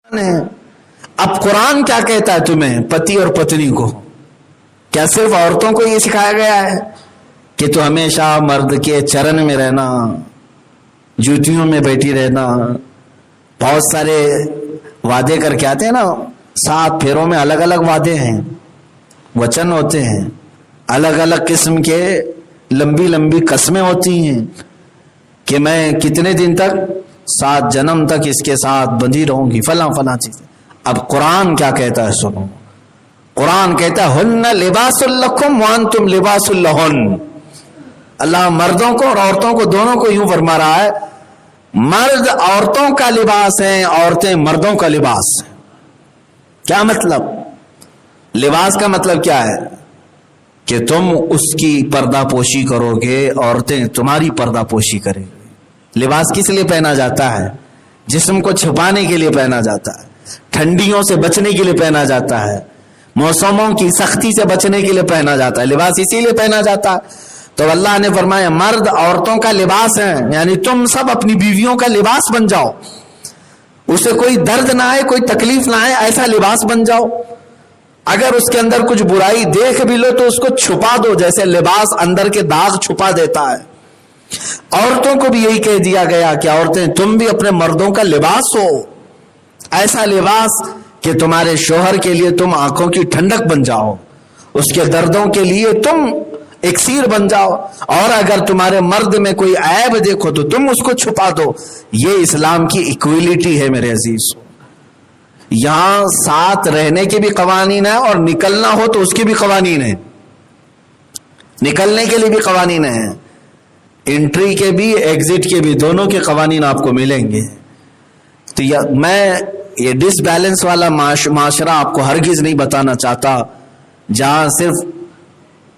اب قرآن کیا کہتا ہے تمہیں پتی اور پتنی کو؟ کیا صرف عورتوں کو یہ سکھایا گیا ہے کہ تو ہمیشہ مرد کے چرن میں رہنا، جوتیوں میں بیٹھی رہنا؟ بہت سارے وعدے کر کے آتے ہیں نا، 7 پھیروں میں الگ الگ وعدے ہیں، وچن ہوتے ہیں، الگ الگ قسم کے لمبی لمبی قسمیں ہوتی ہیں کہ میں کتنے دن تک، 7 جنم تک اس کے ساتھ بندھی رہوں گی، فلاں فلاں چیز۔ اب قرآن کیا کہتا ہے سنو، قرآن کہتا ہے ہن لباس لکم وانتم لباس لہن۔ اللہ مردوں کو اور عورتوں کو دونوں کو یوں فرما رہا ہے، مرد عورتوں کا لباس ہیں، عورتیں مردوں کا لباس ہیں۔ کیا مطلب؟ لباس کا مطلب کیا ہے کہ تم اس کی پردہ پوشی کرو گے، عورتیں تمہاری پردہ پوشی کریں گی۔ لباس کس لیے پہنا جاتا ہے؟ جسم کو چھپانے کے لیے پہنا جاتا ہے، ٹھنڈیوں سے بچنے کے لیے پہنا جاتا ہے، موسموں کی سختی سے بچنے کے لیے پہنا جاتا ہے۔ لباس اسی لیے پہنا جاتا ہے۔ تو اللہ نے فرمایا مرد عورتوں کا لباس ہیں، یعنی تم سب اپنی بیویوں کا لباس بن جاؤ، اسے کوئی درد نہ آئے، کوئی تکلیف نہ آئے، ایسا لباس بن جاؤ۔ اگر اس کے اندر کچھ برائی دیکھ بھی لو تو اس کو چھپا دو، جیسے لباس اندر کے داغ چھپا دیتا ہے۔ عورتوں کو بھی یہی کہہ دیا گیا کہ عورتیں تم بھی اپنے مردوں کا لباس ہو، ایسا لباس کہ تمہارے شوہر کے لیے تم آنکھوں کی ٹھنڈک بن جاؤ، اس کے دردوں کے لیے تم اکسیر بن جاؤ، اور اگر تمہارے مرد میں کوئی عیب دیکھو تو تم اس کو چھپا دو۔ یہ اسلام کی ایکویلٹی ہے میرے عزیز۔ یہاں ساتھ رہنے کے بھی قوانین ہیں اور نکلنا ہو تو اس کے بھی قوانین ہیں، نکلنے کے لیے بھی قوانین ہیں، انٹری کے بھی ایگزٹ کے بھی، دونوں کے قوانین آپ کو ملیں گے۔ تو میں یہ ڈس بیلنس والا معاشرہ آپ کو ہرگز نہیں بتانا چاہتا جہاں صرف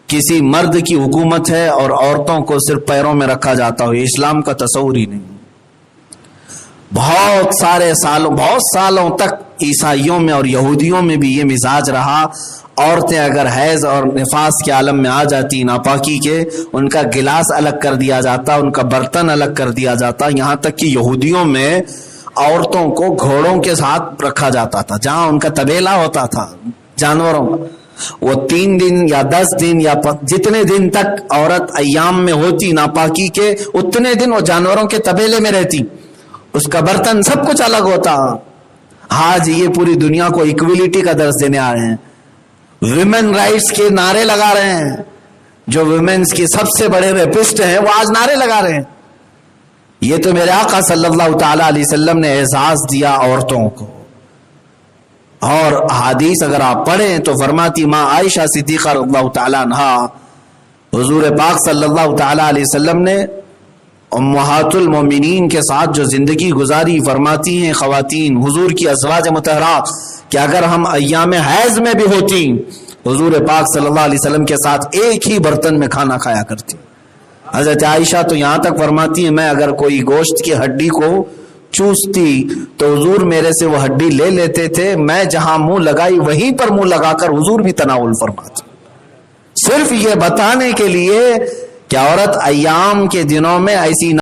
کسی مرد کی حکومت ہے اور عورتوں کو صرف پیروں میں رکھا جاتا ہو۔ یہ اسلام کا تصور ہی نہیں۔ بہت سالوں تک عیسائیوں میں اور یہودیوں میں بھی یہ مزاج رہا، عورتیں اگر حیض اور نفاس کے عالم میں آ جاتی ناپاکی کے، ان کا گلاس الگ کر دیا جاتا، ان کا برتن الگ کر دیا جاتا۔ یہاں تک کہ یہودیوں میں عورتوں کو گھوڑوں کے ساتھ رکھا جاتا تھا، جہاں ان کا طبیلہ ہوتا تھا جانوروں کا، وہ 3 دن یا 10 دن یا جتنے دن تک عورت ایام میں ہوتی ناپاکی کے، اتنے دن وہ جانوروں کے طبیلے میں رہتی، اس کا برتن سب کچھ الگ ہوتا۔ آج یہ پوری دنیا کو ایکویلٹی کا درس دینے آ رہے ہیں، ویمن رائٹس کے نعرے لگا رہے ہیں، جو ویمنز کی سب سے بڑے ریپسٹ ہیں وہ آج نعرے لگا رہے ہیں۔ یہ تو میرے آقا صلی اللہ تعالی علیہ وسلم نے اعزاز دیا عورتوں کو، اور حدیث اگر آپ پڑھیں تو فرماتی ماں عائشہ صدیقہ رضی اللہ تعالی عنہا، حضور پاک صلی اللہ تعالی علیہ وسلم نے امہات المومنین کے ساتھ جو زندگی گزاری، فرماتی ہیں خواتین حضور کی ازواج مطہرات کہ اگر ہم ایام حیض میں بھی ہوتی، حضور پاک صلی اللہ علیہ وسلم کے ساتھ ایک ہی برتن میں کھانا کھایا کرتی۔ حضرت عائشہ تو یہاں تک فرماتی ہیں میں اگر کوئی گوشت کی ہڈی کو چوستی تو حضور میرے سے وہ ہڈی لے لیتے تھے، میں جہاں منہ لگائی وہیں پر منہ لگا کر حضور بھی تناول فرماتے، صرف یہ بتانے کے لیے کہ عورت ایام کے دنوں میں ایسی